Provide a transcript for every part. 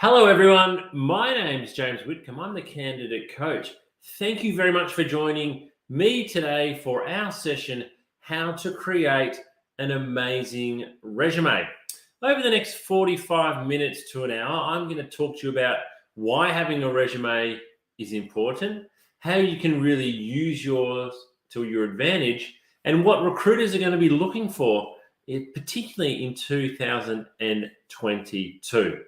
Hello, everyone. My name is James Whitcomb. I'm the candidate coach. Thank you very much for joining me today for our session, How to Create an Amazing Resume. Over the next 45 minutes to an hour, I'm going to talk to you about why having a resume is important, how you can really use yours to your advantage, and what recruiters are going to be looking for, particularly in 2022.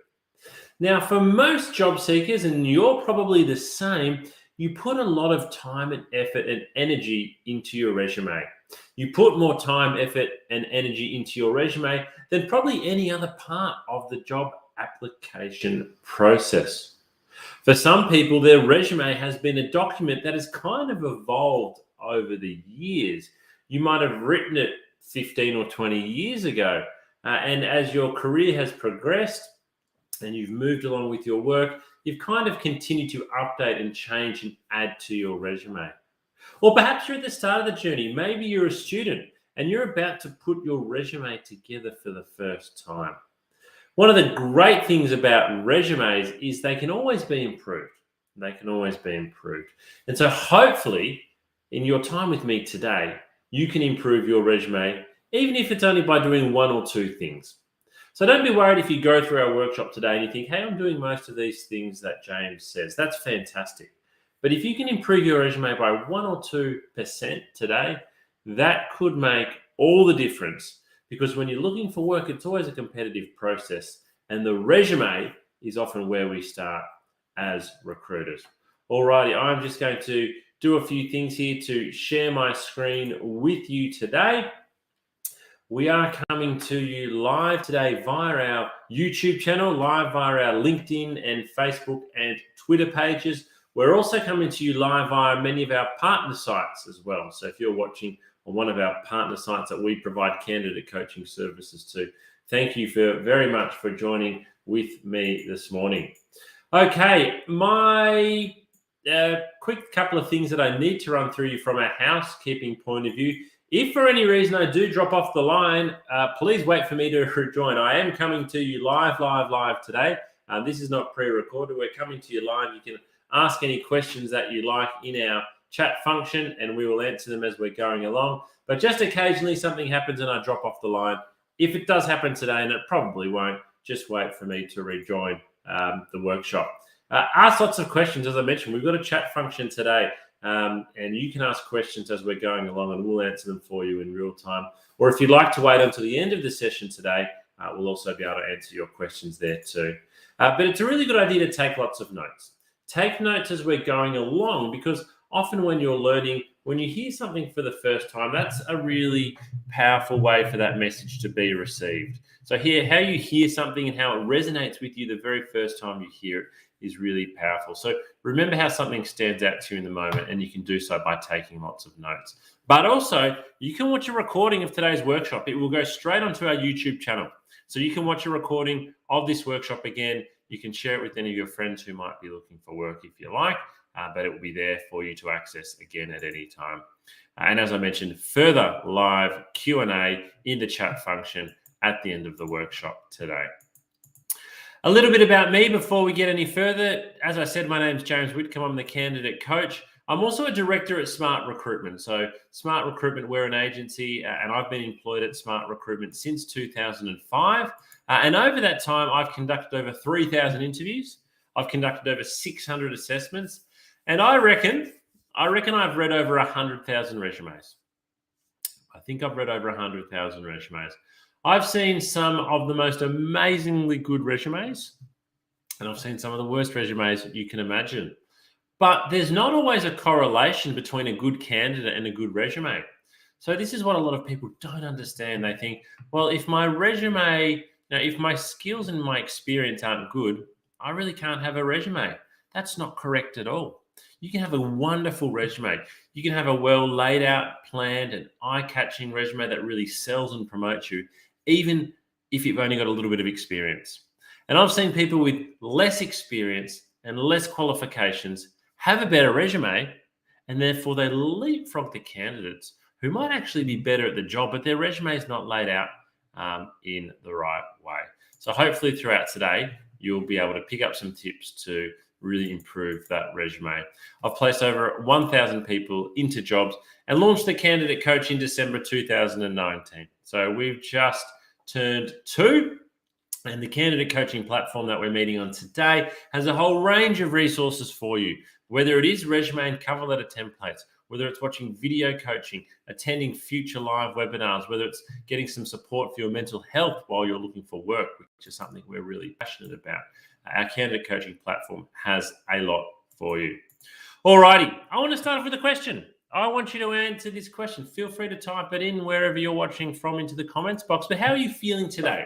Now, for most job seekers, and you're probably the same, you put a lot of time and effort and energy into your resume. You put more time, effort, and energy into your resume than probably any other part of the job application process. For some people, their resume has been a document that has kind of evolved over the years. You might have written it 15 or 20 years ago, and as your career has progressed, and you've moved along with your work, you've kind of continued to update and change and add to your resume. Or perhaps you're at the start of the journey. Maybe you're a student and you're about to put your resume together for the first time. One of the great things about resumes is they can always be improved. They can always be improved. And so hopefully in your time with me today, you can improve your resume, even if it's only by doing one or two things. So don't be worried if you go through our workshop today and you think, hey, I'm doing most of these things that James says. That's fantastic. But if you can improve your resume by 1 or 2% today, that could make all the difference. Because when you're looking for work, it's always a competitive process. And the resume is often where we start as recruiters. Alrighty, I'm just going to do a few things here to share my screen with you today. We are coming to you live today via our YouTube channel, live via our LinkedIn and Facebook and Twitter pages. We're also coming to you live via many of our partner sites as well. So if you're watching on one of our partner sites that we provide candidate coaching services to, thank you very much for joining with me this morning. Okay, my quick couple of things that I need to run through you from a housekeeping point of view. If for any reason I do drop off the line, please wait for me to rejoin. I am coming to you live today. This is not pre-recorded. We're coming to you live. You can ask any questions that you like in our chat function, and we will answer them as we're going along. But just occasionally something happens and I drop off the line. If it does happen today, and it probably won't, just wait for me to rejoin the workshop. Ask lots of questions. As I mentioned, we've got a chat function today. And you can ask questions as we're going along and we'll answer them for you in real time. Or if you'd like to wait until the end of the session today, we'll also be able to answer your questions there too. But it's a really good idea to take lots of notes. Take notes as we're going along, because often when you're learning, when you hear something for the first time, that's a really powerful way for that message to be received. So how you hear something and how it resonates with you the very first time you hear it is really powerful. So remember how something stands out to you in the moment, and you can do so by taking lots of notes. But also, you can watch a recording of today's workshop. It will go straight onto our YouTube channel. So you can watch a recording of this workshop again. You can share it with any of your friends who might be looking for work if you like, but it will be there for you to access again at any time. And as I mentioned, further live Q&A in the chat function at the end of the workshop today. A little bit about me before we get any further. As I said, my name is James Whitcomb. I'm the candidate coach. I'm also a director at Smart Recruitment. So Smart Recruitment, we're an agency, and I've been employed at Smart Recruitment since 2005. And over that time, I've conducted over 3,000 interviews. I've conducted over 600 assessments. And I reckon I've read over 100,000 resumes. I think I've read over 100,000 resumes. I've seen some of the most amazingly good resumes, and I've seen some of the worst resumes that you can imagine. But there's not always a correlation between a good candidate and a good resume. So this is what a lot of people don't understand. They think, well, if my resume, if my skills and my experience aren't good, I really can't have a resume. That's not correct at all. You can have a wonderful resume. You can have a well laid out, planned, and eye-catching resume that really sells and promotes you, even if you've only got a little bit of experience. And I've seen people with less experience and less qualifications have a better resume, and therefore they leapfrog the candidates who might actually be better at the job, but their resume is not laid out in the right way. So hopefully throughout today, you'll be able to pick up some tips to really improve that resume. I've placed over 1,000 people into jobs and launched the Candidate Coach in December 2019. So we've just turned 2. And the candidate coaching platform that we're meeting on today has a whole range of resources for you, whether it is resume and cover letter templates, whether it's watching video coaching, attending future live webinars, whether it's getting some support for your mental health while you're looking for work, which is something we're really passionate about. Our candidate coaching platform has a lot for you. Alrighty, I want to start off with a question. I want you to answer this question. Feel free to type it in wherever you're watching from into the comments box. But how are you feeling today?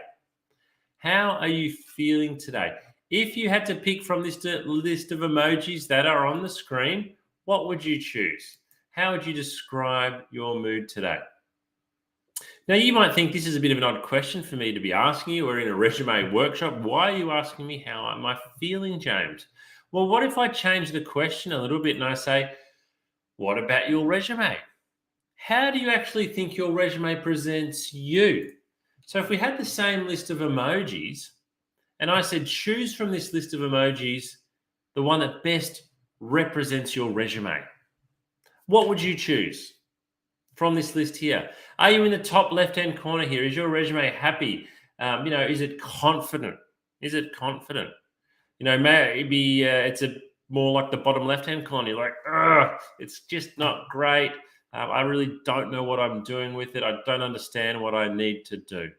How are you feeling today? If you had to pick from this list of emojis that are on the screen, what would you choose? How would you describe your mood today? Now, you might think this is a bit of an odd question for me to be asking you. We're in a resume workshop. Why are you asking me how am I feeling, James? Well, what if I change the question a little bit and I say, what about your resume? How do you actually think your resume presents you? So if we had the same list of emojis and I said, choose from this list of emojis the one that best represents your resume, what would you choose from this list here? Are you in the top left-hand corner here? Is your resume happy? Is it confident? Is it confident? Maybe it's more like the bottom left-hand corner. You're like, it's just not great. I really don't know what I'm doing with it. I don't understand what I need to do.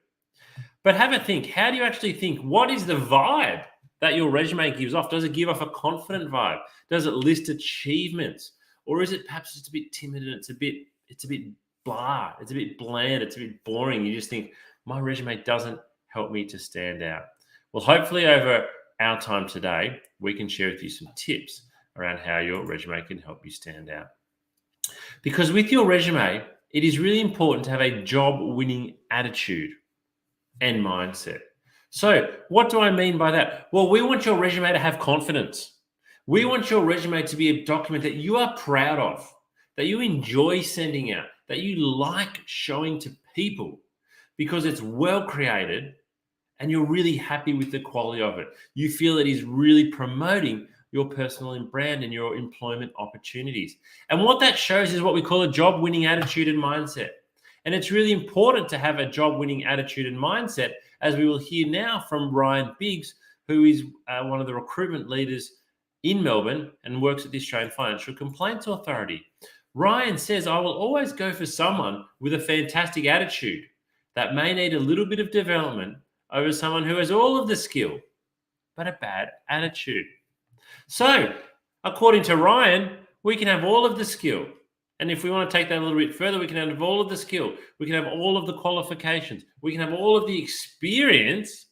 But have a think. How do you actually think? What is the vibe that your resume gives off? Does it give off a confident vibe? Does it list achievements? Or is it perhaps just a bit timid and it's a bit blah, it's a bit bland, it's a bit boring. You just think, my resume doesn't help me to stand out. Well, hopefully over our time today, we can share with you some tips around how your resume can help you stand out. Because with your resume, it is really important to have a job-winning attitude and mindset. So what do I mean by that? Well, we want your resume to have confidence. We want your resume to be a document that you are proud of, that you enjoy sending out, that you like showing to people because it's well created and you're really happy with the quality of it. You feel it is really promoting your personal brand and your employment opportunities. And what that shows is what we call a job-winning attitude and mindset. And it's really important to have a job-winning attitude and mindset, as we will hear now from Ryan Biggs, who is one of the recruitment leaders in Melbourne and works at the Australian Financial Complaints Authority. Ryan says, I will always go for someone with a fantastic attitude that may need a little bit of development over someone who has all of the skill, but a bad attitude. So, according to Ryan, we can have all of the skill. And if we want to take that a little bit further, we can have all of the skill. We can have all of the qualifications. We can have all of the experience.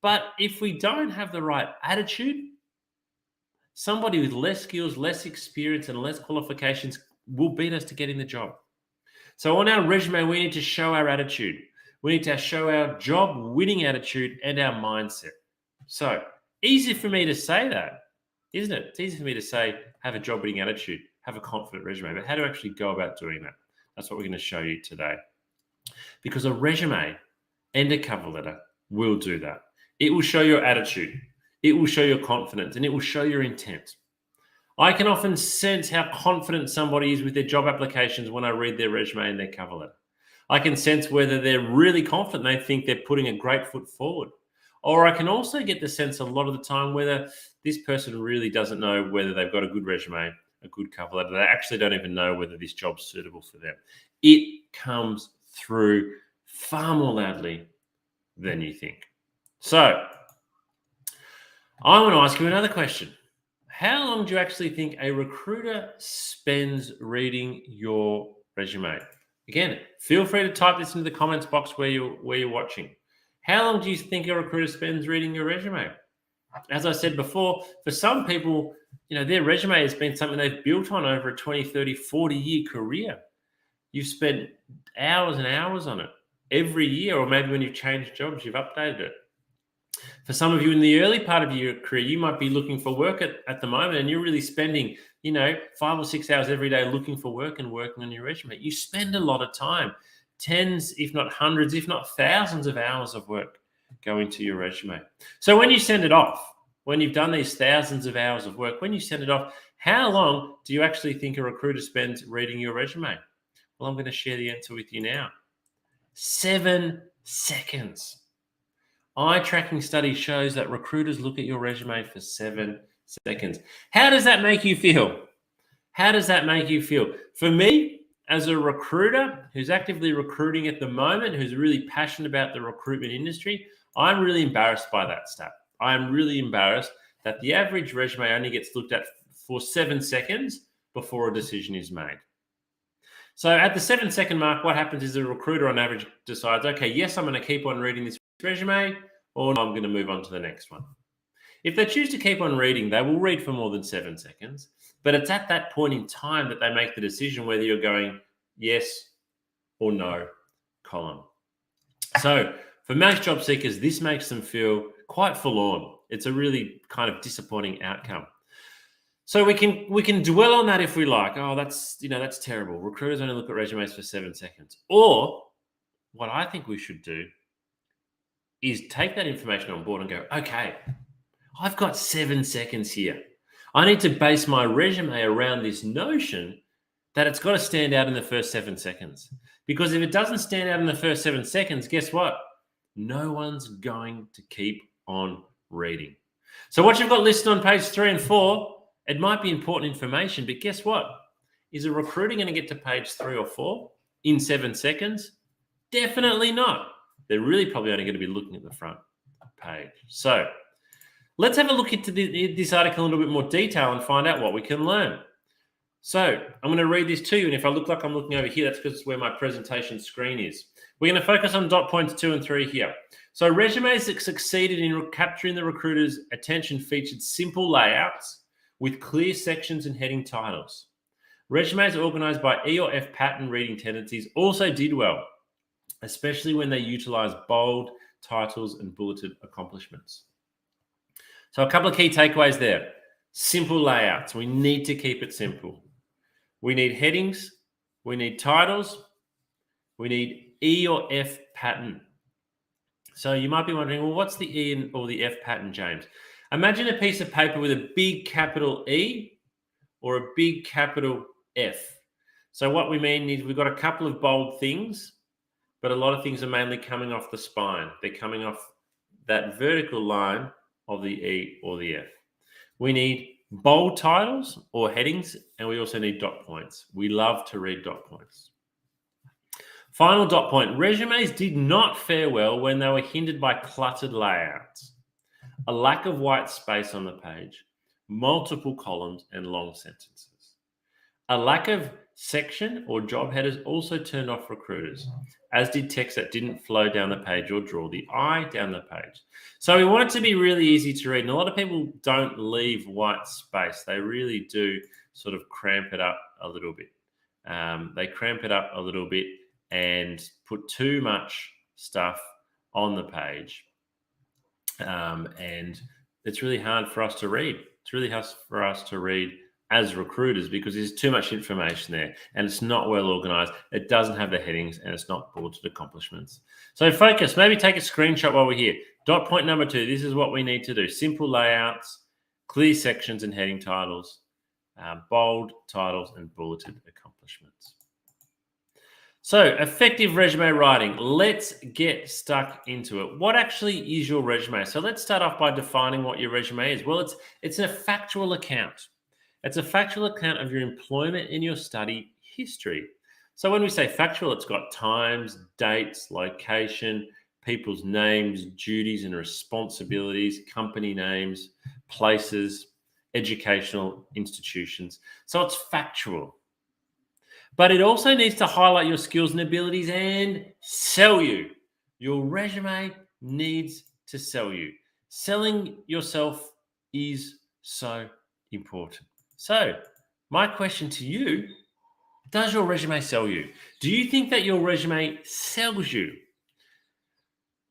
But if we don't have the right attitude, somebody with less skills, less experience, and less qualifications will beat us to getting the job. So on our resume, we need to show our attitude. We need to show our job-winning attitude and our mindset. So easy for me to say that, isn't it? It's easy for me to say, have a job-winning attitude, have a confident resume. But how to actually go about doing that? That's what we're going to show you today. Because a resume and a cover letter will do that. It will show your attitude. It will show your confidence, and it will show your intent. I can often sense how confident somebody is with their job applications when I read their resume and their cover letter. I can sense whether they're really confident, they think they're putting a great foot forward. Or I can also get the sense a lot of the time whether this person really doesn't know whether they've got a good resume, a good cover letter. They actually don't even know whether this job's suitable for them. It comes through far more loudly than you think. So I want to ask you another question. How long do you actually think a recruiter spends reading your resume? Again, feel free to type this into the comments box where you're watching. How long do you think a recruiter spends reading your resume? As I said before, for some people, their resume has been something they've built on over a 20, 30, 40-year career. You've spent hours and hours on it every year, or maybe when you've changed jobs, you've updated it. For some of you in the early part of your career, you might be looking for work at the moment, and you're really spending, 5 or 6 hours every day looking for work and working on your resume. You spend a lot of time, tens, if not hundreds, if not thousands of hours of work go into your resume. So when you send it off, when you've done these thousands of hours of work, when you send it off, how long do you actually think a recruiter spends reading your resume? Well, I'm going to share the answer with you now. 7 seconds. Eye tracking study shows that recruiters look at your resume for 7 seconds. How does that make you feel? How does that make you feel? For me, as a recruiter who's actively recruiting at the moment, who's really passionate about the recruitment industry, I'm really embarrassed by that stat. I'm really embarrassed that the average resume only gets looked at for 7 seconds before a decision is made. So at the 7-second mark, what happens is the recruiter on average decides, okay, yes, I'm going to keep on reading this resume, or no, I'm going to move on to the next one. If they choose to keep on reading, they will read for more than 7 seconds, but it's at that point in time that they make the decision whether you're going yes or no column. So for most job seekers, this makes them feel quite forlorn. It's a really kind of disappointing outcome. So we can dwell on that if we like. Oh, that's terrible. Recruiters only look at resumes for 7 seconds. Or what I think we should do is take that information on board and go, okay, I've got 7 seconds here. I need to base my resume around this notion that it's got to stand out in the first 7 seconds. Because if it doesn't stand out in the first 7 seconds, guess what? No one's going to keep on reading. So what you've got listed on page 3 and 4, it might be important information, but guess what? Is a recruiter going to get to page 3 or 4 in 7 seconds? Definitely not. They're really probably only going to be looking at the front page. So let's have a look into this article in a little bit more detail and find out what we can learn. So I'm going to read this to you, and if I look like I'm looking over here, that's because it's where my presentation screen is. We're going to focus on dot points 2 and 3 here. So resumes that succeeded in capturing the recruiter's attention featured simple layouts with clear sections and heading titles. Resumes organized by E or F pattern reading tendencies also did well, especially when they utilized bold titles and bulleted accomplishments. So a couple of key takeaways there. Simple layouts. We need to keep it simple. We need headings. We need titles. We need E or F pattern. So you might be wondering, well, what's the E or the F pattern, James? Imagine a piece of paper with a big capital E or a big capital F. So what we mean is we've got a couple of bold things, but a lot of things are mainly coming off the spine. They're coming off that vertical line of the E or the F. We need bold titles or headings, and we also need dot points. We love to read dot points. Final dot point. Resumes did not fare well when they were hindered by cluttered layouts, a lack of white space on the page, multiple columns, and long sentences. A lack of section or job headers also turned off recruiters, as did text that didn't flow down the page or draw the eye down the page. So we want it to be really easy to read. And a lot of people don't leave white space. They really do sort of cramp it up a little bit. They cramp it up a little bit and put too much stuff on the page. And it's really hard for us to read. It's really hard for us to read as recruiters because there's too much information there and it's not well organized. It doesn't have the headings and it's not bulleted accomplishments. So focus, maybe take a screenshot while we're here. Dot point number 2, this is what we need to do. Simple layouts, clear sections and heading titles, bold titles and bulleted accomplishments. So effective resume writing, let's get stuck into it. What actually is your resume? So let's start off by defining what your resume is. Well, it's a factual account. It's a factual account of your employment and your study history. So when we say factual, it's got times, dates, location, people's names, duties and responsibilities, company names, places, educational institutions. So it's factual. But it also needs to highlight your skills and abilities and sell you. Your resume needs to sell you. Selling yourself is so important. So my question to you, does your resume sell you? Do you think that your resume sells you?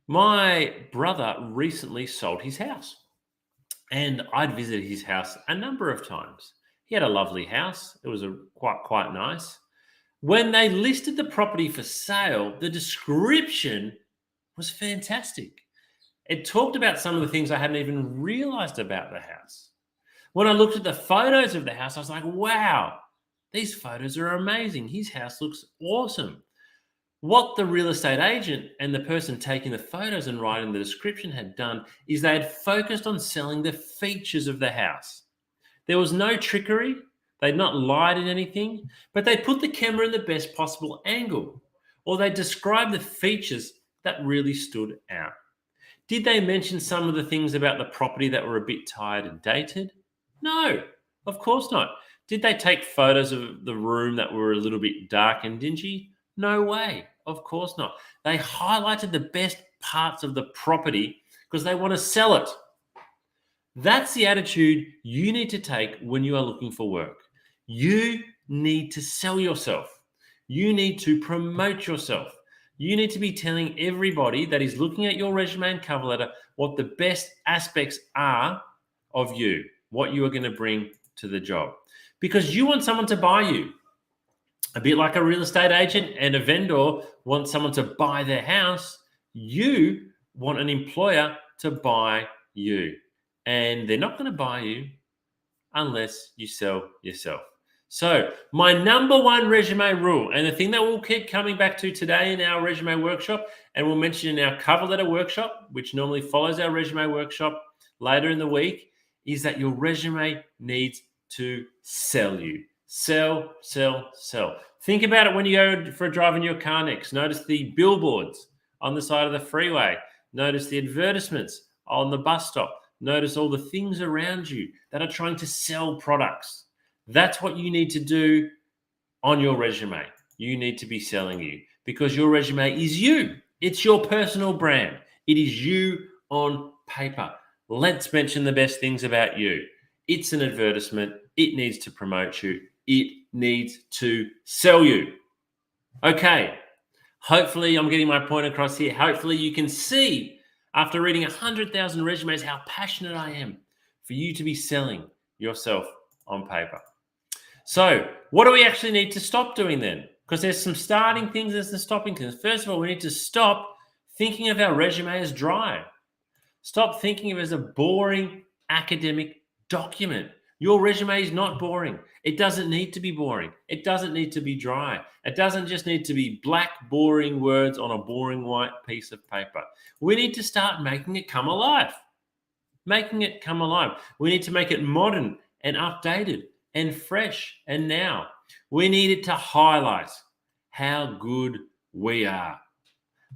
My brother recently sold his house and I'd visited his house a number of times. He had a lovely house. It was quite nice. When they listed the property for sale, the description was fantastic. It talked about some of the things I hadn't even realized about the house. When I looked at the photos of the house, I was like, wow, these photos are amazing. His house looks awesome. What the real estate agent and the person taking the photos and writing the description had done is they had focused on selling the features of the house. There was no trickery. They'd not lied in anything, but they put the camera in the best possible angle, or they described the features that really stood out. Did they mention some of the things about the property that were a bit tired and dated? No, of course not. Did they take photos of the room that were a little bit dark and dingy? No way. Of course not. They highlighted the best parts of the property because they want to sell it. That's the attitude you need to take when you are looking for work. You need to sell yourself. You need to promote yourself. You need to be telling everybody that is looking at your resume and cover letter what the best aspects are of you, what you are going to bring to the job. Because you want someone to buy you. A bit like a real estate agent and a vendor want someone to buy their house, you want an employer to buy you. And they're not going to buy you unless you sell yourself. So my number one resume rule, and the thing that we'll keep coming back to today in our resume workshop, and we'll mention in our cover letter workshop, which normally follows our resume workshop later in the week, is that your resume needs to sell you. Sell, sell, sell. Think about it when you go for a drive in your car next. Notice the billboards on the side of the freeway. Notice the advertisements on the bus stop. Notice all the things around you that are trying to sell products. That's what you need to do on your resume. You need to be selling you because your resume is you. It's your personal brand. It is you on paper. Let's mention the best things about you. It's an advertisement. It needs to promote you. It needs to sell you. Okay. Hopefully I'm getting my point across here. Hopefully you can see after reading 100,000 resumes how passionate I am for you to be selling yourself on paper. So what do we actually need to stop doing then? Because there's some starting things, there's the stopping things. First of all, we need to stop thinking of our resume as dry. Stop thinking of it as a boring academic document. Your resume is not boring. It doesn't need to be boring. It doesn't need to be dry. It doesn't just need to be black, boring words on a boring white piece of paper. We need to start making it come alive. Making it come alive. We need to make it modern and updated and fresh and now. We need it to highlight how good we are.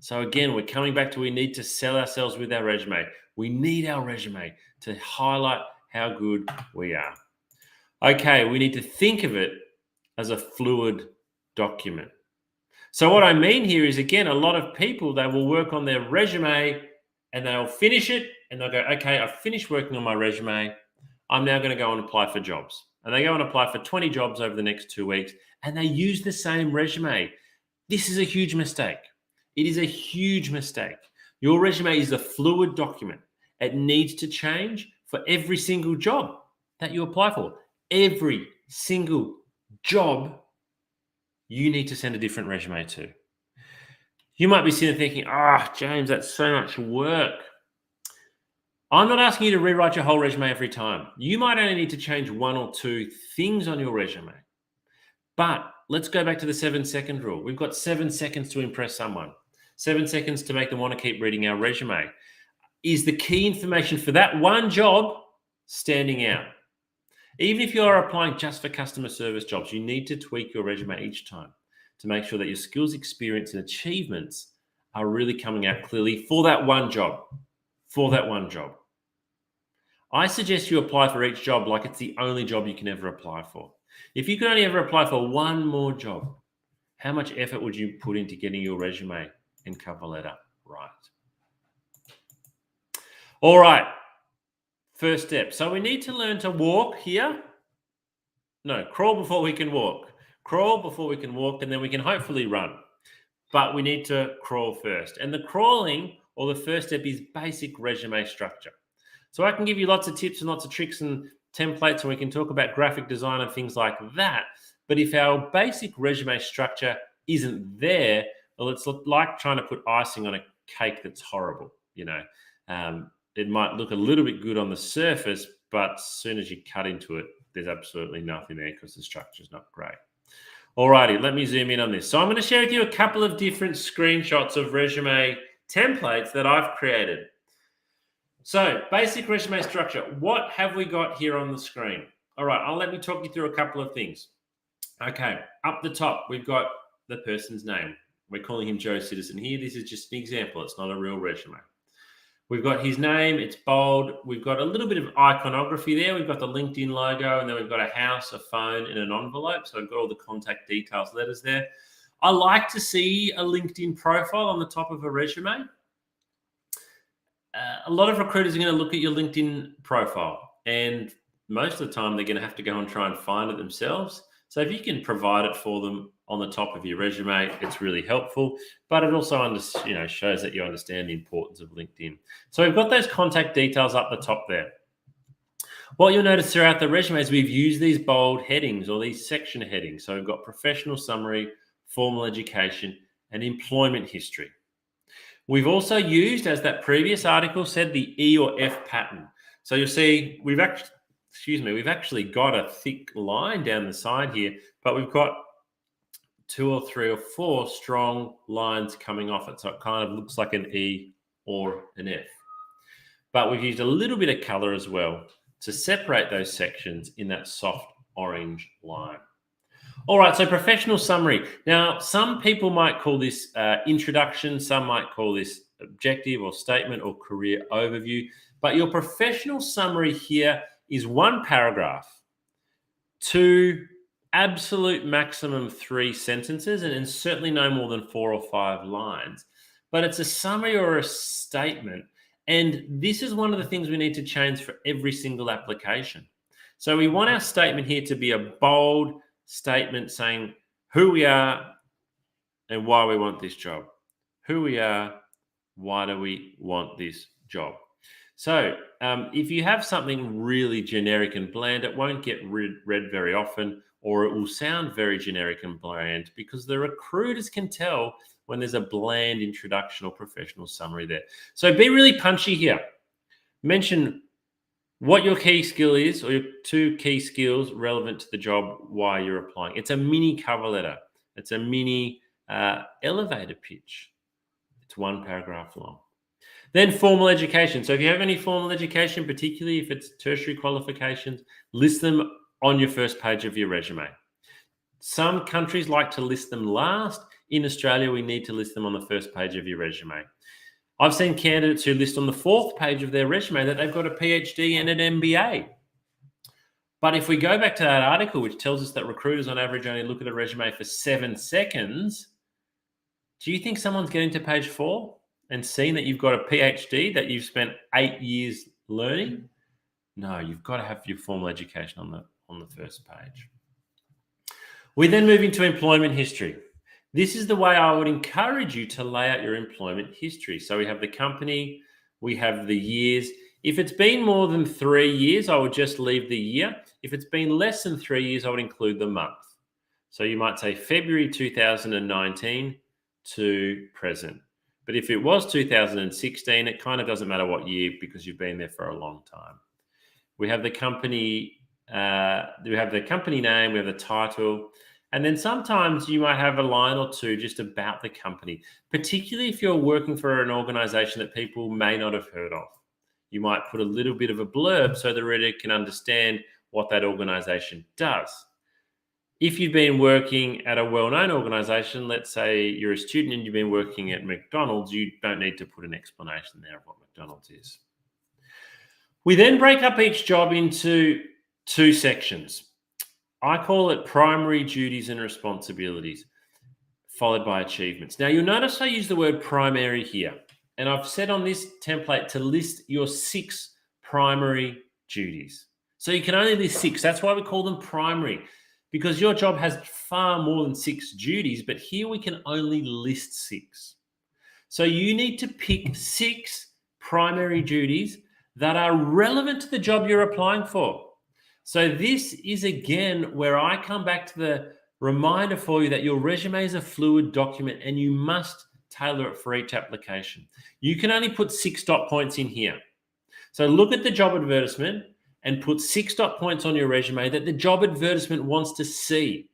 So again, we're coming back to we need to sell ourselves with our resume. We need our resume to highlight how good we are. Okay, we need to think of it as a fluid document. So what I mean here is, again, a lot of people, they will work on their resume and they'll finish it and they'll go, okay, I've finished working on my resume. I'm now going to go and apply for jobs. And they go and apply for 20 jobs over the next 2 weeks and they use the same resume. This is a huge mistake. It is a huge mistake. Your resume is a fluid document. It needs to change for every single job that you apply for. Every single job you need to send a different resume to. You might be sitting there thinking, James, that's so much work. I'm not asking you to rewrite your whole resume every time. You might only need to change 1 or 2 things on your resume. But let's go back to the 7-second rule. We've got 7 seconds to impress someone. 7 seconds to make them want to keep reading our resume. Is the key information for that one job standing out? Even if you are applying just for customer service jobs, you need to tweak your resume each time to make sure that your skills, experience, and achievements are really coming out clearly for that one job. For that one job. I suggest you apply for each job like it's the only job you can ever apply for. If you could only ever apply for one more job, how much effort would you put into getting your resume and cover letter right? All right. First step. So we need to learn to walk here. No, crawl before we can walk. Crawl before we can walk, and then we can hopefully run. But we need to crawl first. And the crawling, or the first step, is basic resume structure. So I can give you lots of tips and lots of tricks and templates, and we can talk about graphic design and things like that. But if our basic resume structure isn't there, well, it's like trying to put icing on a cake that's horrible, you know. it might look a little bit good on the surface, but as soon as you cut into it, there's absolutely nothing there because the structure is not great. Alrighty, let me zoom in on this. So I'm going to share with you a couple of different screenshots of resume templates that I've created. So basic resume structure. What have we got here on the screen? All right, let me talk you through a couple of things. Okay, up the top, we've got the person's name. We're calling him Joe Citizen here. This is just an example. It's not a real resume. We've got his name. It's bold. We've got a little bit of iconography there. We've got the LinkedIn logo, and then we've got a house, a phone, and an envelope. So I've got all the contact details letters there. I like to see a LinkedIn profile on the top of a resume. A lot of recruiters are going to look at your LinkedIn profile, and most of the time they're going to have to go and try and find it themselves. So if you can provide it for them on the top of your resume, it's really helpful. But it also shows that you understand the importance of LinkedIn. So we've got those contact details up the top there. What you'll notice throughout the resume is we've used these bold headings or these section headings. So we've got professional summary, formal education, and employment history. We've also used, as that previous article said, the E or F pattern. So you'll see we've actually got a thick line down the side here, but we've got 2 or 3 or 4 strong lines coming off it. So it kind of looks like an E or an F. But we've used a little bit of color as well to separate those sections in that soft orange line. All right, so professional summary. Now, some people might call this introduction. Some might call this objective or statement or career overview. But your professional summary here is 1 paragraph, 2 absolute maximum 3 sentences, and certainly no more than 4 or 5 lines. But it's a summary or a statement. And this is one of the things we need to change for every single application. So we want our statement here to be a bold statement saying who we are and why we want this job. Who we are, why do we want this job? So if you have something really generic and bland, it won't get read very often, or it will sound very generic and bland because the recruiters can tell when there's a bland introduction or professional summary there. So be really punchy here. Mention what your key skill is or your 2 key skills relevant to the job, why you're applying. It's a mini cover letter. It's a mini elevator pitch. It's 1 paragraph long. Then formal education. So if you have any formal education, particularly if it's tertiary qualifications, list them on your first page of your resume. Some countries like to list them last. In Australia, we need to list them on the first page of your resume. I've seen candidates who list on the 4th page of their resume that they've got a PhD and an MBA. But if we go back to that article, which tells us that recruiters on average only look at a resume for 7 seconds, do you think someone's getting to page 4 and seeing that you've got a PhD that you've spent 8 years learning? No, you've got to have your formal education on the first page. We then move into employment history. This is the way I would encourage you to lay out your employment history. So we have the company, we have the years. If it's been more than 3 years, I would just leave the year. If it's been less than 3 years, I would include the month. So you might say February 2019 to present. But if it was 2016, it kind of doesn't matter what year because you've been there for a long time. We have the company, we have the company name, we have the title, and then sometimes you might have a line or 2 just about the company, particularly if you're working for an organization that people may not have heard of. You might put a little bit of a blurb so the reader can understand what that organization does. If you've been working at a well-known organization, let's say you're a student and you've been working at McDonald's, you don't need to put an explanation there of what McDonald's is. We then break up each job into 2 sections. I call it primary duties and responsibilities, followed by achievements. Now, you'll notice I use the word primary here, and I've said on this template to list your 6 primary duties. So you can only list 6. That's why we call them primary, because your job has far more than 6 duties, but here we can only list 6. So you need to pick 6 primary duties that are relevant to the job you're applying for. So this is, again, where I come back to the reminder for you that your resume is a fluid document and you must tailor it for each application. You can only put 6 dot points in here. So look at the job advertisement and put 6 dot points on your resume that the job advertisement wants to see.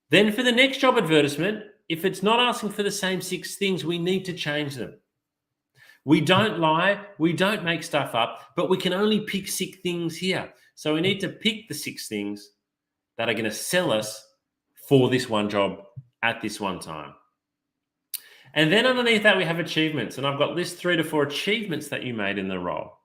Then for the next job advertisement, if it's not asking for the same 6 things, we need to change them. We don't lie, we don't make stuff up, but we can only pick 6 things here. So we need to pick the 6 things that are going to sell us for this one job at this one time. And then underneath that, we have achievements. And I've got list 3 to 4 achievements that you made in the role.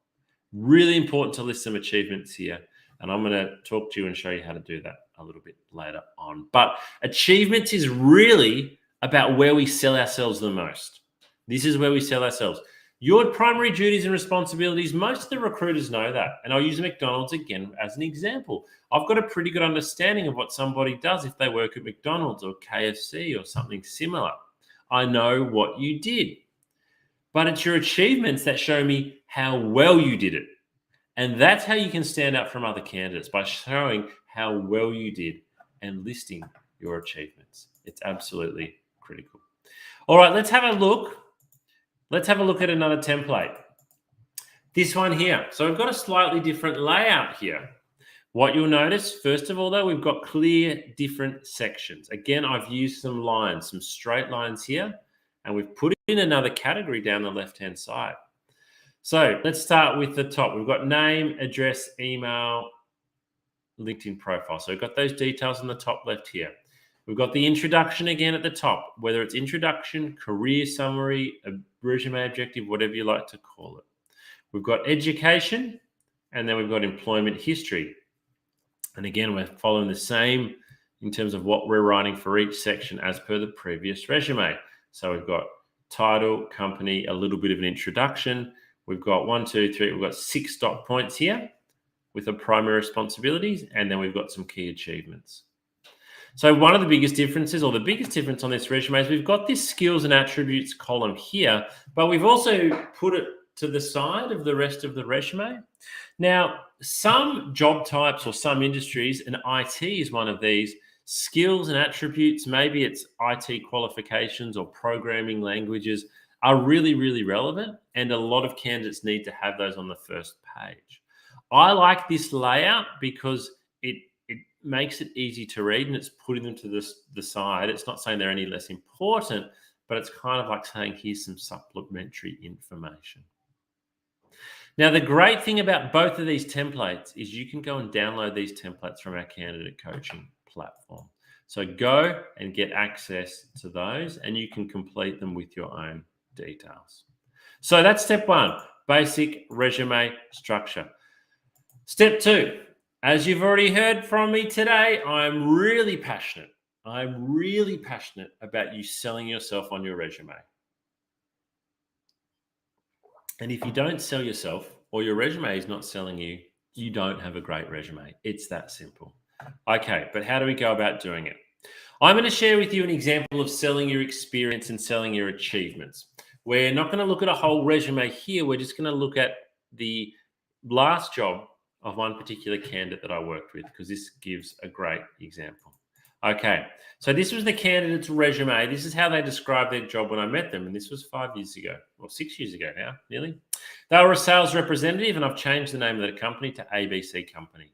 Really important to list some achievements here. And I'm going to talk to you and show you how to do that a little bit later on. But achievements is really about where we sell ourselves the most. This is where we sell ourselves. Your primary duties and responsibilities, most of the recruiters know that. And I'll use McDonald's again as an example. I've got a pretty good understanding of what somebody does if they work at McDonald's or KFC or something similar. I know what you did. But it's your achievements that show me how well you did it. And that's how you can stand out from other candidates, by showing how well you did and listing your achievements. It's absolutely critical. All right, let's have a look. Let's have a look at another template. This one here. So we've got a slightly different layout here. What you'll notice, first of all, though, we've got clear different sections. Again, I've used some lines, some straight lines here, and we've put in another category down the left-hand side. So let's start with the top. We've got name, address, email, LinkedIn profile. So we've got those details on the top left here. We've got the introduction again at the top, whether it's introduction, career summary, a resume objective, whatever you like to call it. We've got education, and then we've got employment history. And again, we're following the same in terms of what we're writing for each section as per the previous resume. So we've got title, company, a little bit of an introduction. We've got 1, 2, 3, we've got 6 dot points here with the primary responsibilities, and then we've got some key achievements. So one of the biggest differences, or the biggest difference on this resume, is we've got this skills and attributes column here, but we've also put it to the side of the rest of the resume. Now, some job types or some industries, and IT is one of these, skills and attributes, maybe it's IT qualifications or programming languages, are really, really relevant, and a lot of candidates need to have those on the first page. I like this layout because it makes it easy to read, and it's putting them to the side. It's not saying they're any less important, but it's kind of like saying, here's some supplementary information. Now, the great thing about both of these templates is you can go and download these templates from our candidate coaching platform. So go and get access to those, and you can complete them with your own details. So that's step 1, basic resume structure. Step 2, as you've already heard from me today, I'm really passionate about you selling yourself on your resume. And if you don't sell yourself, or your resume is not selling you, you don't have a great resume. It's that simple. Okay, but how do we go about doing it? I'm going to share with you an example of selling your experience and selling your achievements. We're not going to look at a whole resume here. We're just going to look at the last job of one particular candidate that I worked with, because this gives a great example. Okay, so this was the candidate's resume. This is how they described their job when I met them, and this was 5 years ago, or 6 years ago now, nearly. They were a sales representative, and I've changed the name of the company to ABC Company.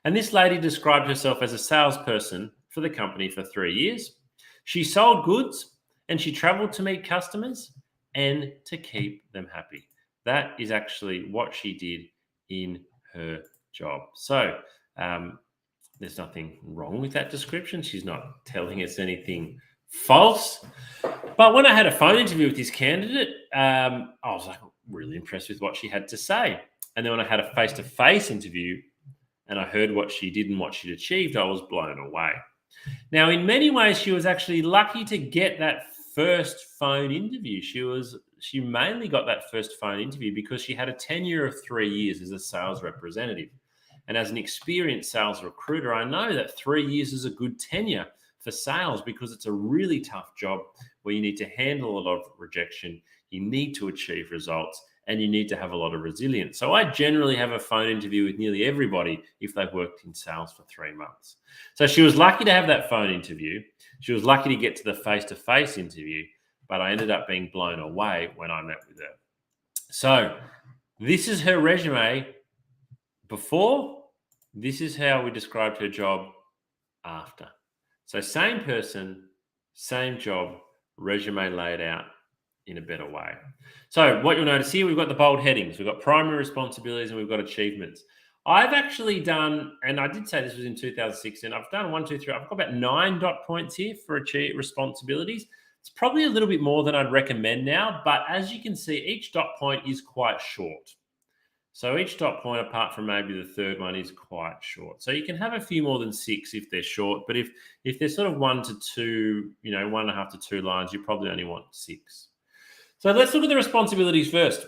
And this lady described herself as a salesperson for the company for 3 years. She sold goods, and she traveled to meet customers and to keep them happy. That is actually what she did in her job. So there's nothing wrong with that description. She's not telling us anything false. But when I had a phone interview with this candidate, I was like really impressed with what she had to say. And then when I had a face-to-face interview and I heard what she did and what she'd achieved, I was blown away. Now, in many ways, she was actually lucky to get that first phone interview. She mainly got that first phone interview because she had a tenure of 3 years as a sales representative. And as an experienced sales recruiter, I know that 3 years is a good tenure for sales, because it's a really tough job where you need to handle a lot of rejection, you need to achieve results, and you need to have a lot of resilience. So I generally have a phone interview with nearly everybody if they've worked in sales for 3 months. So she was lucky to have that phone interview. She was lucky to get to the face-to-face interview. but I ended up being blown away when I met with her. So this is her resume before. This is how we described her job after. So same person, same job, resume laid out in a better way. So what you'll notice here, we've got the bold headings. We've got primary responsibilities and we've got achievements. I've actually done, and I did say this was in 2016, I've done 1, 2, 3, I've got about 9 dot points here for responsibilities. It's probably a little bit more than I'd recommend now, but as you can see, each dot point is quite short. So each dot point, apart from maybe the third one, is quite short. So you can have a few more than 6 if they're short, but if they're sort of 1 to 2, 1.5 to 2 lines, you probably only want 6. So let's look at the responsibilities first.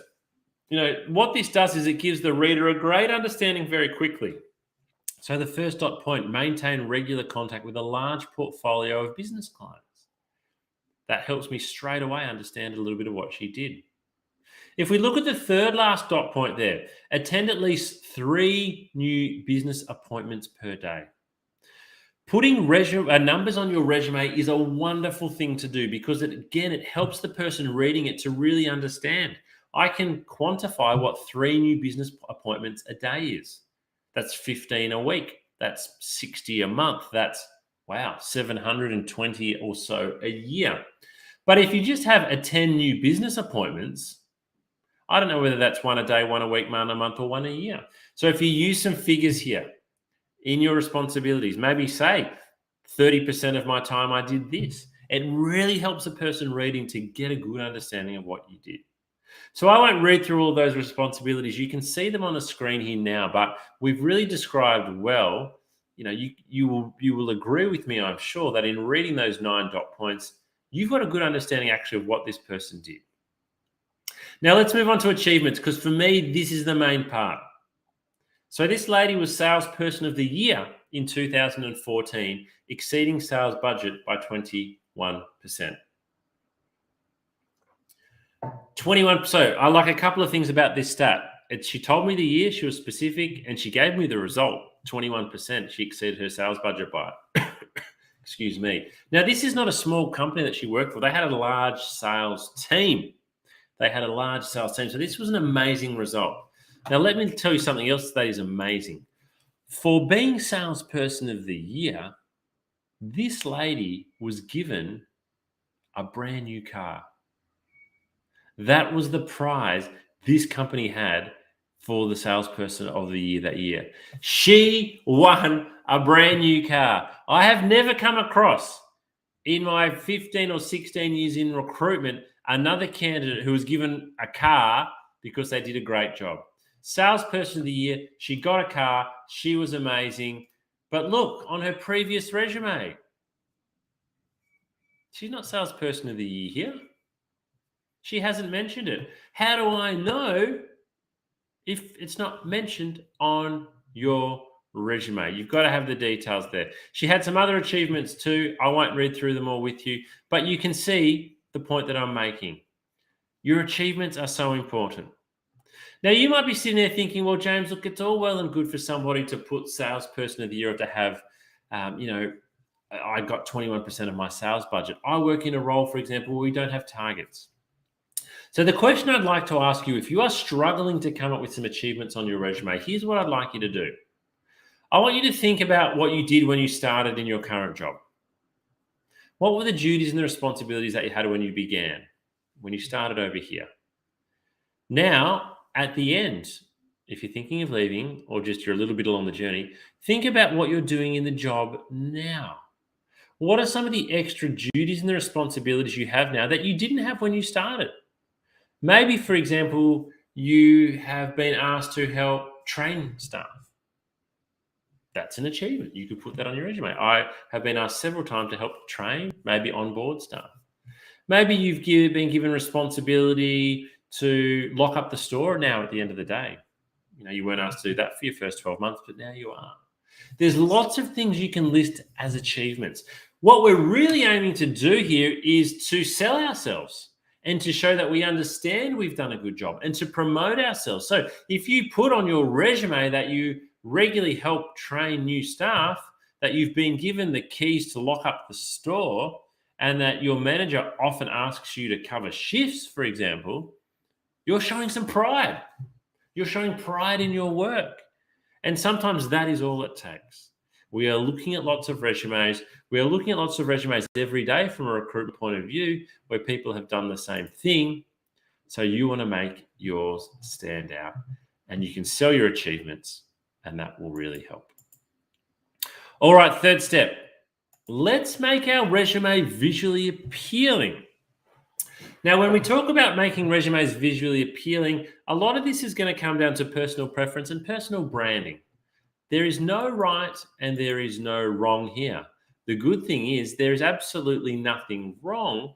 What this does is it gives the reader a great understanding very quickly. So the first dot point, maintain regular contact with a large portfolio of business clients. That helps me straight away understand a little bit of what she did. If we look at the third last dot point there, attend at least 3 new business appointments per day. Putting numbers on your resume is a wonderful thing to do because it helps the person reading it to really understand. I can quantify what 3 new business appointments a day is. That's 15 a week. That's 60 a month. That's, 720 or so a year. But if you just have 10 new business appointments, I don't know whether that's 1 a day, 1 a week, 1 a month, or 1 a year. So if you use some figures here in your responsibilities, maybe say 30% of my time I did this. It really helps a person reading to get a good understanding of what you did. So I won't read through all those responsibilities. You can see them on the screen here now, but we've really described well. You will agree with me, I'm sure, that in reading those 9 dot points, you've got a good understanding actually of what this person did. Now let's move on to achievements, because for me, this is the main part. So this lady was Salesperson of the Year in 2014, exceeding sales budget by 21%. 21%. So I like a couple of things about this stat. She told me the year, she was specific, and she gave me the result, 21%. She exceeded her sales budget by excuse me. Now, this is not a small company that she worked for. They had a large sales team. So this was an amazing result. Now, let me tell you something else that is amazing. For being Salesperson of the Year, this lady was given a brand new car. That was the prize this company had for the Salesperson of the Year that year. She won a brand new car. I have never come across, in my 15 or 16 years in recruitment, another candidate who was given a car because they did a great job. Salesperson of the Year, she got a car, she was amazing. But look, on her previous resume, she's not Salesperson of the Year here. She hasn't mentioned it. How do I know if it's not mentioned on your resume? You've got to have the details there. She had some other achievements too. I won't read through them all with you, but you can see the point that I'm making. Your achievements are so important. Now, you might be sitting there thinking, well, James, look, it's all well and good for somebody to put Salesperson of the Year to have, I got 21% of my sales budget. I work in a role, for example, where we don't have targets. So the question I'd like to ask you, if you are struggling to come up with some achievements on your resume, here's what I'd like you to do. I want you to think about what you did when you started in your current job. What were the duties and the responsibilities that you had when you began, when you started over here? Now, at the end, if you're thinking of leaving or just you're a little bit along the journey, think about what you're doing in the job now. What are some of the extra duties and the responsibilities you have now that you didn't have when you started? Maybe, for example, you have been asked to help train staff. That's an achievement. You could put that on your resume. I have been asked several times to help train, maybe onboard staff. Maybe you've been given responsibility to lock up the store now at the end of the day. You weren't asked to do that for your first 12 months, but now you are. There's lots of things you can list as achievements. What we're really aiming to do here is to sell ourselves and to show that we understand we've done a good job and to promote ourselves. So if you put on your resume that you regularly help train new staff, that you've been given the keys to lock up the store, and that your manager often asks you to cover shifts, for example, you're showing some pride. You're showing pride in your work. And sometimes that is all it takes. We are looking at lots of resumes. We are looking at lots of resumes every day from a recruitment point of view where people have done the same thing. So you want to make yours stand out, and you can sell your achievements, and that will really help. All right, third step. Let's make our resume visually appealing. Now, when we talk about making resumes visually appealing, a lot of this is going to come down to personal preference and personal branding. There is no right and there is no wrong here. The good thing is there is absolutely nothing wrong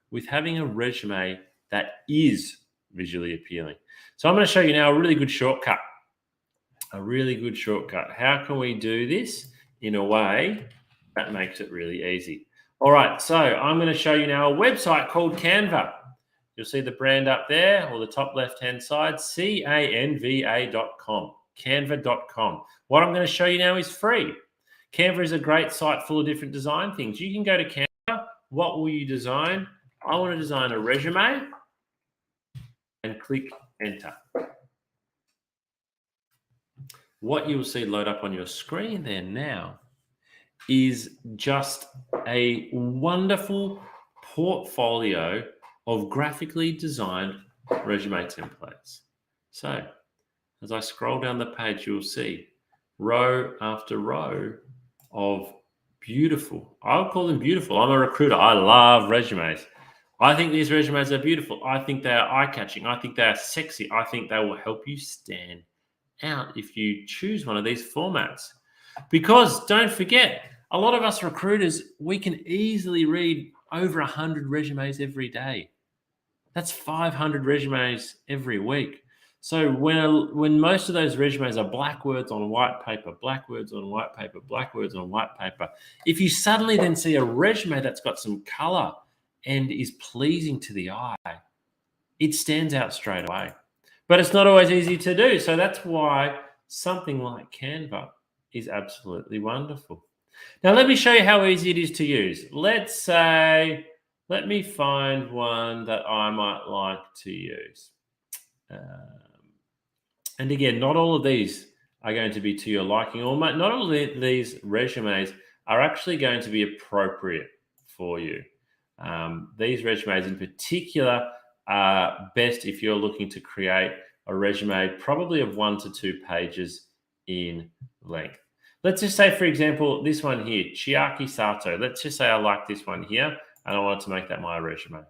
with having a resume that is visually appealing. So I'm going to show you now a really good shortcut. How can we do this in a way that makes it really easy? All right, so I'm going to show you now a website called Canva. You'll see the brand up there, or the top left-hand side, canva.com, canva.com. What I'm going to show you now is free. Canva is a great site full of different design things. You can go to Canva. What will you design? I want to design a resume, and click enter. What you will see load up on your screen there now is just a wonderful portfolio of graphically designed resume templates. So as I scroll down the page, you'll see row after row of beautiful, I'll call them beautiful. I'm a recruiter. I love resumes. I think these resumes are beautiful. I think they are eye-catching. I think they are sexy. I think they will help you stand out if you choose one of these formats. Because don't forget, a lot of us recruiters, we can easily read over 100 resumes every day. That's 500 resumes every week. So when most of those resumes are black words on white paper, black words on white paper, black words on white paper, if you suddenly then see a resume that's got some color and is pleasing to the eye, it stands out straight away. But it's not always easy to do. So that's why something like Canva is absolutely wonderful. Now, let me show you how easy it is to use. Let's say, let me find one that I might like to use. And again, not all of these are going to be to your liking, or not all of these resumes are actually going to be appropriate for you. These resumes in particular are best if you're looking to create a resume probably of 1 to 2 pages in length. Let's just say, for example, this one here, Chiaki Sato. Let's just say I like this one here and I want to make that my resume.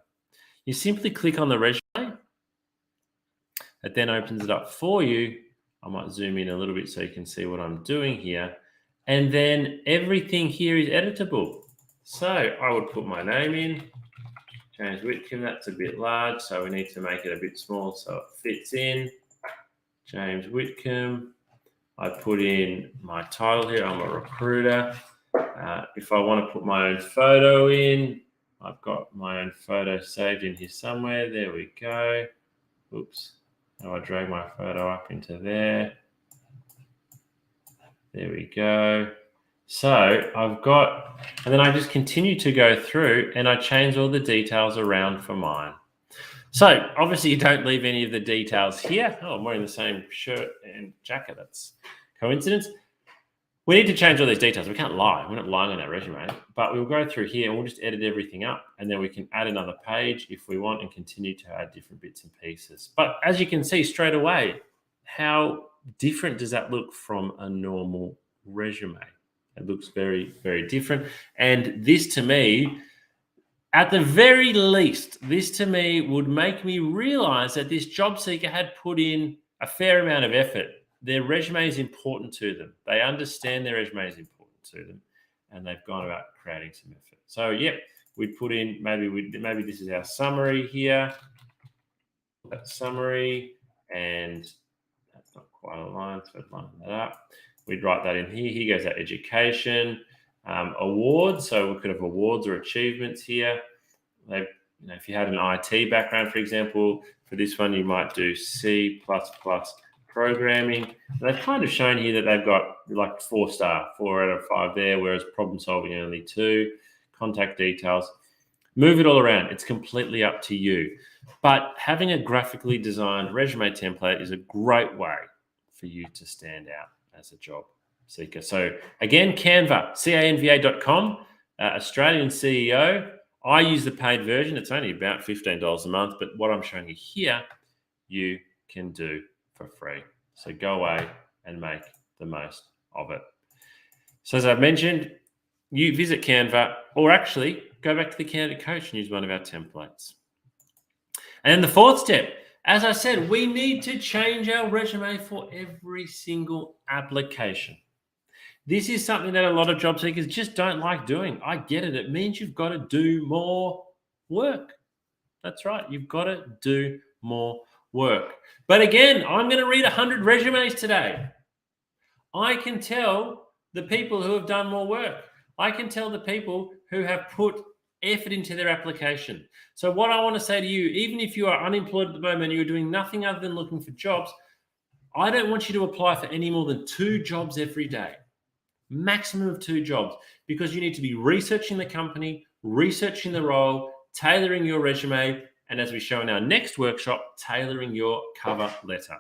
You simply click on the resume. It then opens it up for you. I might zoom in a little bit so you can see what I'm doing here. And then everything here is editable. So I would put my name in, James Whitcomb. That's a bit large, so we need to make it a bit small so it fits in. James Whitcomb. I put in my title here. I'm a recruiter. If I want to put my own photo in, I've got my own photo saved in here somewhere. There we go. Oops. Now I drag my photo up into there. There we go. So I've got, and then I just continue to go through and I change all the details around for mine. So obviously you don't leave any of the details here. Oh, I'm wearing the same shirt and jacket. That's coincidence. We need to change all these details. We can't lie. We're not lying on our resume, but we'll go through here and we'll just edit everything up. And then we can add another page if we want and continue to add different bits and pieces. But as you can see straight away, how different does that look from a normal resume? It looks very, very different. And this to me, at the very least, this to me would make me realize that this job seeker had put in a fair amount of effort. Their resume is important to them. They understand their resume is important to them, and they've gone about creating some effort. So, yeah, we'd put in, maybe this is our summary here. That summary, and that's not quite aligned, so I'd line that up. We'd write that in here. Here goes our education. Awards, so we could have awards or achievements here. If you had an IT background, for example, for this one you might do C++ programming. And they've kind of shown here that they've got like 4-star, 4 out of 5 there, whereas problem solving only 2. contact details. Move it all around. It's completely up to you. But having a graphically designed resume template is a great way for you to stand out as a job seeker. So again, Canva, canva.com, Australian CEO. I use the paid version. It's only about $15 a month, but what I'm showing you here, you can do for free. So go away and make the most of it. So as I've mentioned, you visit Canva, or actually go back to the Candidate Coach and use one of our templates. And then the fourth step, as I said, we need to change our resume for every single application. This is something that a lot of job seekers just don't like doing. I get it. It means you've got to do more work. That's right. You've got to do more work. But again, I'm going to read 100 resumes today. I can tell the people who have done more work. I can tell the people who have put effort into their application. So what I want to say to you, even if you are unemployed at the moment, you're doing nothing other than looking for jobs, I don't want you to apply for any more than 2 jobs every day. Maximum of 2 jobs, because you need to be researching the company, researching the role, tailoring your resume, and as we show in our next workshop, tailoring your cover letter.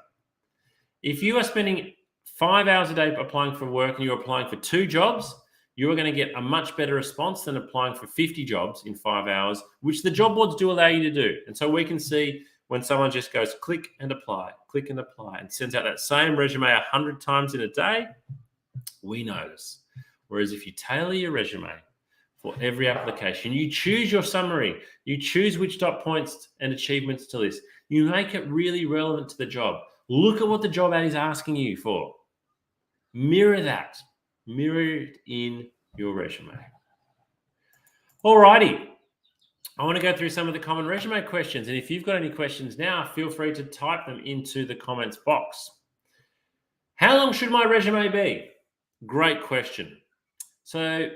If you are spending 5 hours a day applying for work and you're applying for 2 jobs, you are going to get a much better response than applying for 50 jobs in 5 hours, which the job boards do allow you to do. And so we can see when someone just goes click and apply, and sends out that same resume 100 times in a day, we notice. Whereas if you tailor your resume for every application, you choose your summary, you choose which dot points and achievements to list, you make it really relevant to the job. Look at what the job ad is asking you for. Mirror that. Mirror it in your resume. Alrighty. I want to go through some of the common resume questions. And if you've got any questions now, feel free to type them into the comments box. How long should my resume be? Great question. So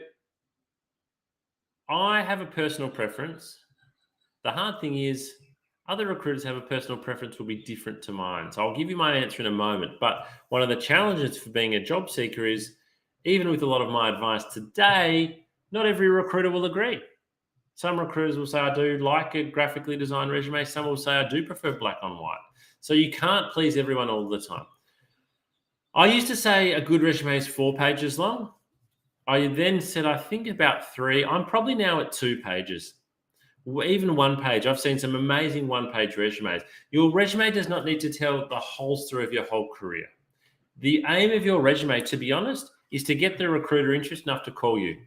I have a personal preference. The hard thing is other recruiters have a personal preference will be different to mine. So I'll give you my answer in a moment. But one of the challenges for being a job seeker is, even with a lot of my advice today, not every recruiter will agree. Some recruiters will say, I do like a graphically designed resume. Some will say, I do prefer black on white. So you can't please everyone all the time. I used to say a good resume is 4 pages long. I then said, I think about 3. I'm probably now at 2 pages. Even 1 page. I've seen some amazing 1-page resumes. Your resume does not need to tell the whole story of your whole career. The aim of your resume, to be honest, is to get the recruiter interested enough to call you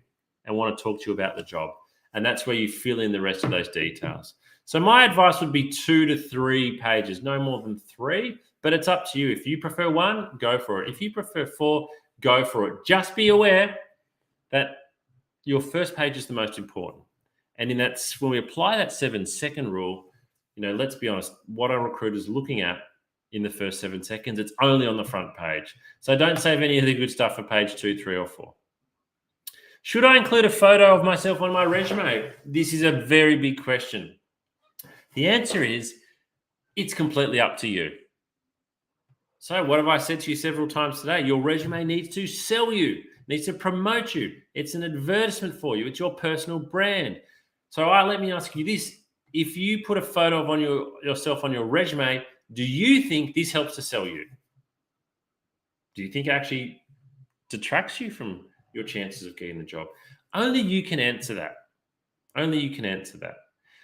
and want to talk to you about the job. And that's where you fill in the rest of those details. So my advice would be 2 to 3 pages, no more than 3, but it's up to you. If you prefer 1, go for it. If you prefer 4, go for it. Just be aware that your first page is the most important. And in that, when we apply that 7-second rule, let's be honest, what are recruiters looking at in the first 7 seconds? It's only on the front page. So don't save any of the good stuff for page 2, 3, or 4. Should I include a photo of myself on my resume? This is a very big question. The answer is, it's completely up to you. So what have I said to you several times today? Your resume needs to sell you, needs to promote you. It's an advertisement for you. It's your personal brand. So let me ask you this. If you put a photo of yourself on your resume, do you think this helps to sell you? Do you think it actually detracts you from your chances of getting the job? Only you can answer that. Only you can answer that.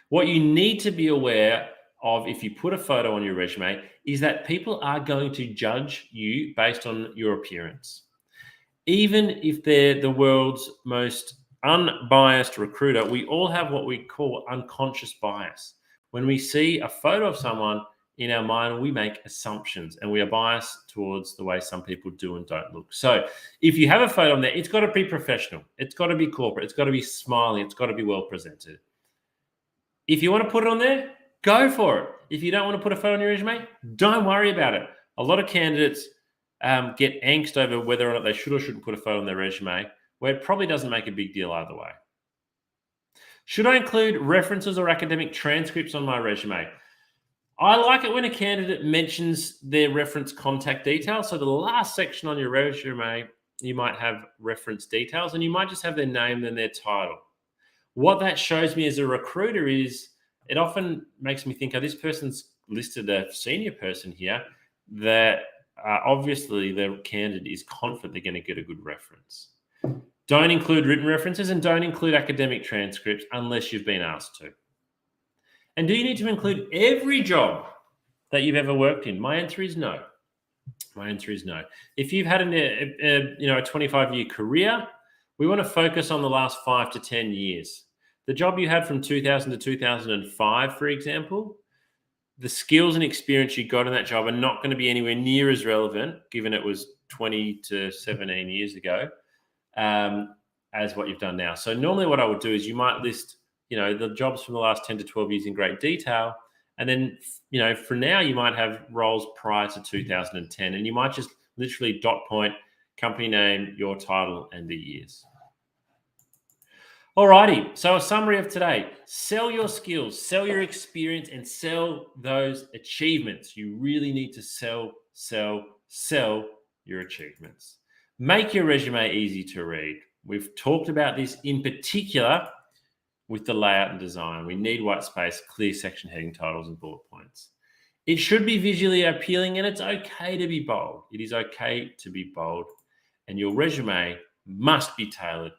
What you need to be aware of if you put a photo on your resume is that people are going to judge you based on your appearance. Even if they're the world's most unbiased recruiter, we all have what we call unconscious bias. When we see a photo of someone, in our mind, we make assumptions and we are biased towards the way some people do and don't look. So if you have a photo on there, it's got to be professional. It's got to be corporate. It's got to be smiling. It's got to be well presented. If you want to put it on there, go for it. If you don't want to put a photo on your resume, don't worry about it. A lot of candidates get angst over whether or not they should or shouldn't put a photo on their resume, where it probably doesn't make a big deal either way. Should I include references or academic transcripts on my resume? I like it when a candidate mentions their reference contact details. So the last section on your resume, you might have reference details and you might just have their name and their title. What that shows me as a recruiter is it often makes me think, oh, this person's listed a senior person here that obviously the candidate is confident they're going to get a good reference. Don't include written references and don't include academic transcripts unless you've been asked to. And do you need to include every job that you've ever worked in? My answer is no. My answer is no. If you've had a 25-year career, we want to focus on the last 5 to 10 years. The job you had from 2000 to 2005, for example, the skills and experience you got in that job are not going to be anywhere near as relevant, given it was 20 to 17 years ago, as what you've done now. So normally what I would do is you might list, the jobs from the last 10 to 12 years in great detail. And then, for now, you might have roles prior to 2010, and you might just literally dot point, company name, your title, and the years. Alrighty, so a summary of today. Sell your skills, sell your experience, and sell those achievements. You really need to sell your achievements. Make your resume easy to read. We've talked about this in particular with the layout and design. We need white space, clear section heading titles, and bullet points. It should be visually appealing, and it's okay to be bold. It is okay to be bold, and your resume must be tailored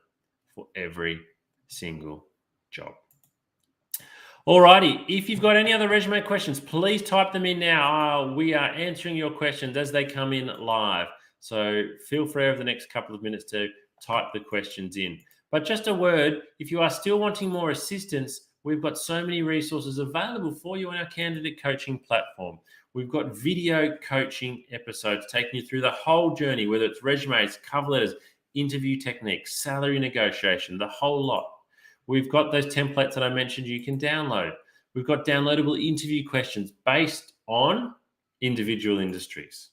for every single job. Alrighty, if you've got any other resume questions, please type them in now. We are answering your questions as they come in live. So feel free over the next couple of minutes to type the questions in. But just a word, if you are still wanting more assistance, we've got so many resources available for you on our candidate coaching platform. We've got video coaching episodes taking you through the whole journey, whether it's resumes, cover letters, interview techniques, salary negotiation, the whole lot. We've got those templates that I mentioned you can download. We've got downloadable interview questions based on individual industries.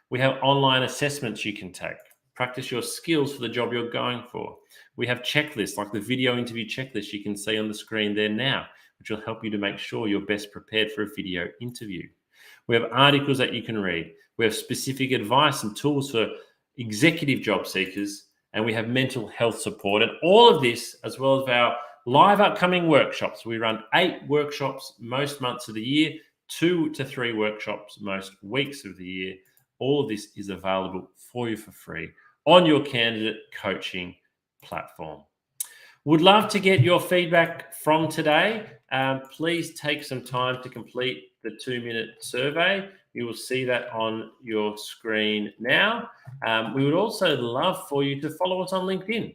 We have online assessments you can take. Practice your skills for the job you're going for. We have checklists like the video interview checklist you can see on the screen there now, which will help you to make sure you're best prepared for a video interview. We have articles that you can read. We have specific advice and tools for executive job seekers, and we have mental health support. And all of this, as well as our live upcoming workshops. We run 8 workshops most months of the year, 2 to 3 workshops most weeks of the year. All of this is available for you for free on your candidate coaching platform. Would love to get your feedback from today. Please take some time to complete the 2-minute survey. You will see that on your screen now. We would also love for you to follow us on LinkedIn.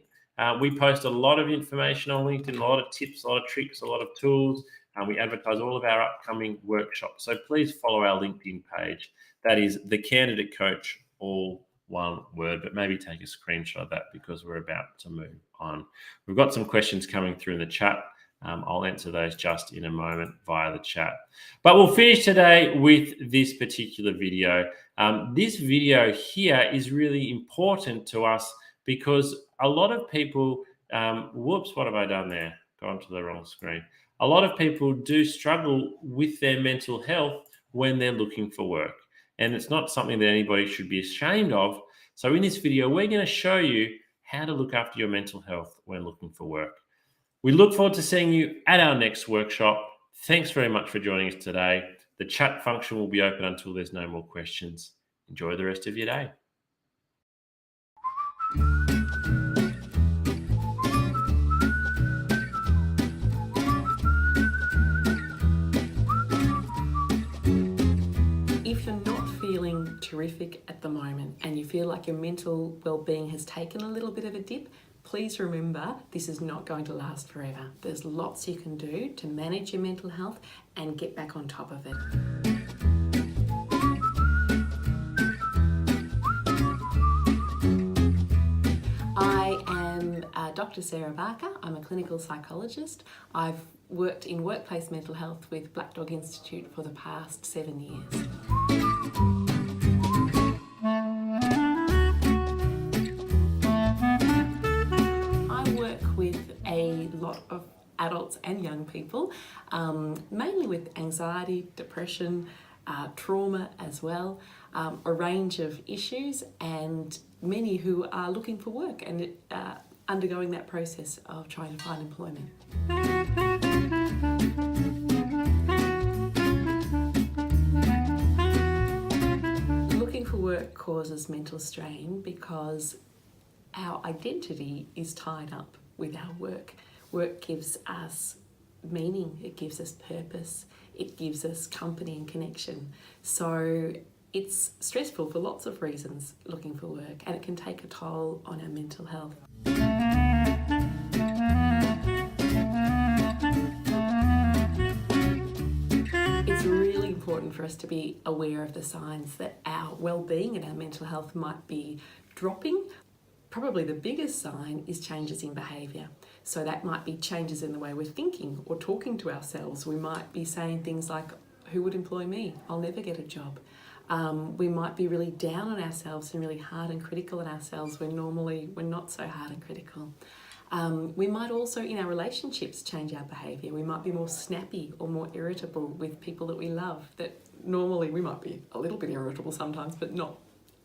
We post a lot of information on LinkedIn, a lot of tips, a lot of tricks, a lot of tools. We advertise all of our upcoming workshops. So please follow our LinkedIn page. That is The Candidate Coach, all one word, but maybe take a screenshot of that because we're about to move on. We've got some questions coming through in the chat. I'll answer those just in a moment via the chat. But we'll finish today with this particular video. This video here is really important to us because a lot of people, whoops, what have I done there? Gone to the wrong screen. A lot of people do struggle with their mental health when they're looking for work. And it's not something that anybody should be ashamed of. So in this video, we're going to show you how to look after your mental health when looking for work. We look forward to seeing you at our next workshop. Thanks very much for joining us today. The chat function will be open until there's no more questions. Enjoy the rest of your day. If you're not feeling terrific at the moment and you feel like your mental well-being has taken a little bit of a dip, please remember this is not going to last forever. There's lots you can do to manage your mental health and get back on top of it. I am Dr. Sarah Barker. I'm a clinical psychologist. I've worked in workplace mental health with Black Dog Institute for the past 7 years. A lot of adults and young people, mainly with anxiety, depression, trauma as well, a range of issues, and many who are looking for work. And undergoing that process of trying to find employment. Looking for work causes mental strain because our identity is tied up with our work. Work gives us meaning, it gives us purpose, it gives us company and connection. So it's stressful for lots of reasons looking for work, and it can take a toll on our mental health. It's really important for us to be aware of the signs that our well-being and our mental health might be dropping. Probably the biggest sign is changes in behaviour. So that might be changes in the way we're thinking or talking to ourselves. We might be saying things like, who would employ me? I'll never get a job. We might be really down on ourselves and really hard and critical on ourselves when normally we're not so hard and critical. We might also, in our relationships, change our behaviour. We might be more snappy or more irritable with people that we love, that normally we might be a little bit irritable sometimes, but not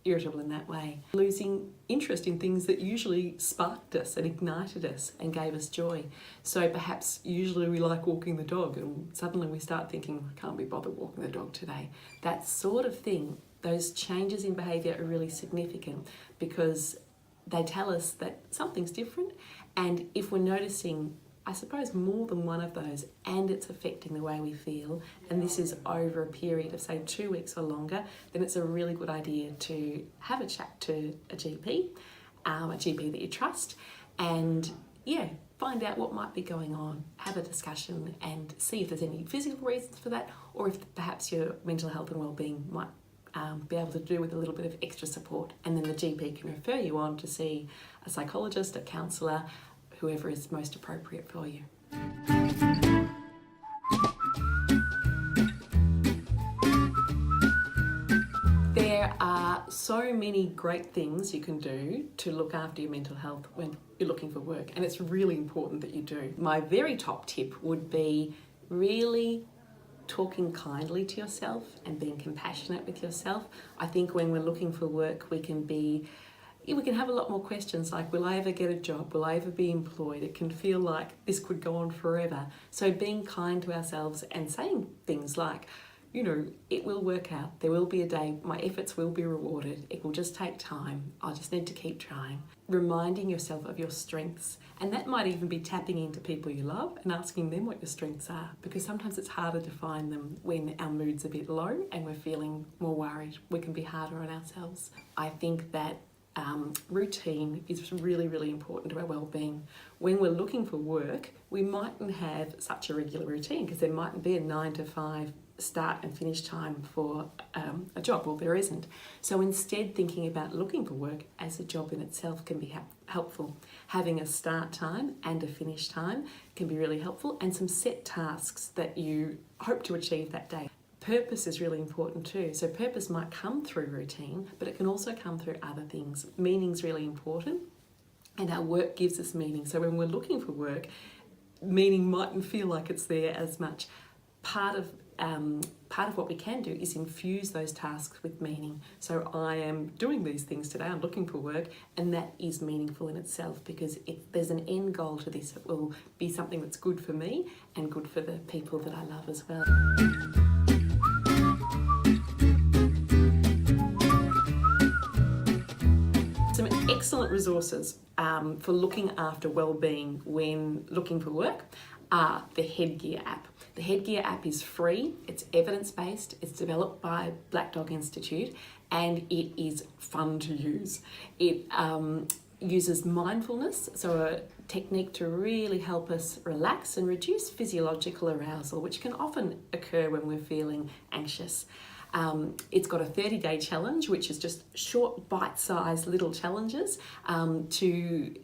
irritable in that way. Losing interest in things that usually sparked us and ignited us and gave us joy. So perhaps usually we like walking the dog and suddenly we start thinking, I can't be bothered walking the dog today. That sort of thing, those changes in behaviour are really significant because they tell us that something's different, and if we're noticing, I suppose, more than one of those and it's affecting the way we feel, and this is over a period of say 2 weeks or longer, then it's a really good idea to have a chat to a GP that you trust, and find out what might be going on, have a discussion and see if there's any physical reasons for that, or if perhaps your mental health and wellbeing might be able to do with a little bit of extra support, and then the GP can refer you on to see a psychologist, a counsellor, whoever is most appropriate for you. There are so many great things you can do to look after your mental health when you're looking for work, and it's really important that you do. My very top tip would be really talking kindly to yourself and being compassionate with yourself. I think when we're looking for work, we can have a lot more questions like, will I ever get a job? Will I ever be employed? It can feel like this could go on forever. So being kind to ourselves and saying things like, it will work out. There will be a day, my efforts will be rewarded. It will just take time. I just need to keep trying. Reminding yourself of your strengths. And that might even be tapping into people you love and asking them what your strengths are, because sometimes it's harder to find them when our mood's a bit low and we're feeling more worried. We can be harder on ourselves. I think that routine is really, really important to our well-being. When we're looking for work, we mightn't have such a regular routine because there mightn't be a 9 to 5 start and finish time for a job, or there isn't. So instead, thinking about looking for work as a job in itself can be helpful. Having a start time and a finish time can be really helpful, and some set tasks that you hope to achieve that day. Purpose is really important too. So purpose might come through routine, but it can also come through other things. Meaning's really important, and our work gives us meaning. So when we're looking for work, meaning mightn't feel like it's there as much. Part of what we can do is infuse those tasks with meaning. So I am doing these things today, I'm looking for work, and that is meaningful in itself because there's an end goal to this. It will be something that's good for me and good for the people that I love as well. Some excellent resources for looking after well-being when looking for work are the Headgear App. The Headgear App is free, it's evidence-based, it's developed by Black Dog Institute, and it is fun to use. It uses mindfulness, so a technique to really help us relax and reduce physiological arousal, which can often occur when we're feeling anxious. It's got a 30-day challenge, which is just short, bite-sized little challenges to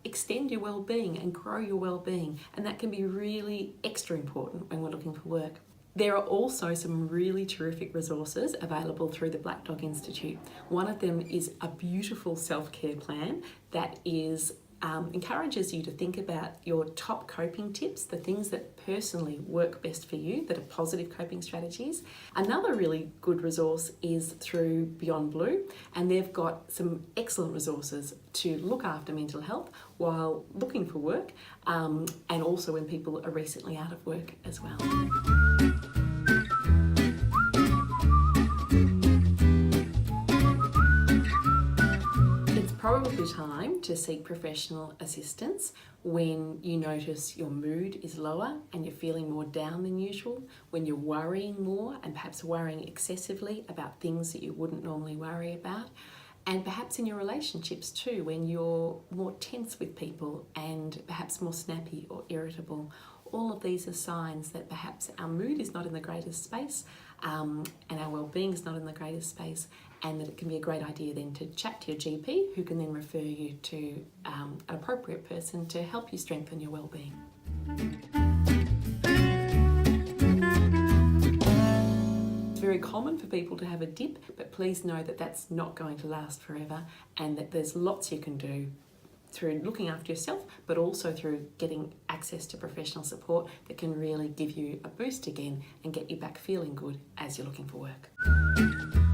extend your well-being and grow your well-being, and that can be really extra important when we're looking for work. There are also some really terrific resources available through the Black Dog Institute. One of them is a beautiful self-care plan that is encourages you to think about your top coping tips, the things that personally work best for you, that are positive coping strategies. Another really good resource is through Beyond Blue, and they've got some excellent resources to look after mental health while looking for work, and also when people are recently out of work as well. Probably time to seek professional assistance when you notice your mood is lower and you're feeling more down than usual, when you're worrying more and perhaps worrying excessively about things that you wouldn't normally worry about, and perhaps in your relationships too, when you're more tense with people and perhaps more snappy or irritable. All of these are signs that perhaps our mood is not in the greatest space, and our well-being is not in the greatest space, and that it can be a great idea then to chat to your GP, who can then refer you to an appropriate person to help you strengthen your well-being. It's very common for people to have a dip, but please know that that's not going to last forever, and that there's lots you can do through looking after yourself, but also through getting access to professional support that can really give you a boost again and get you back feeling good as you're looking for work.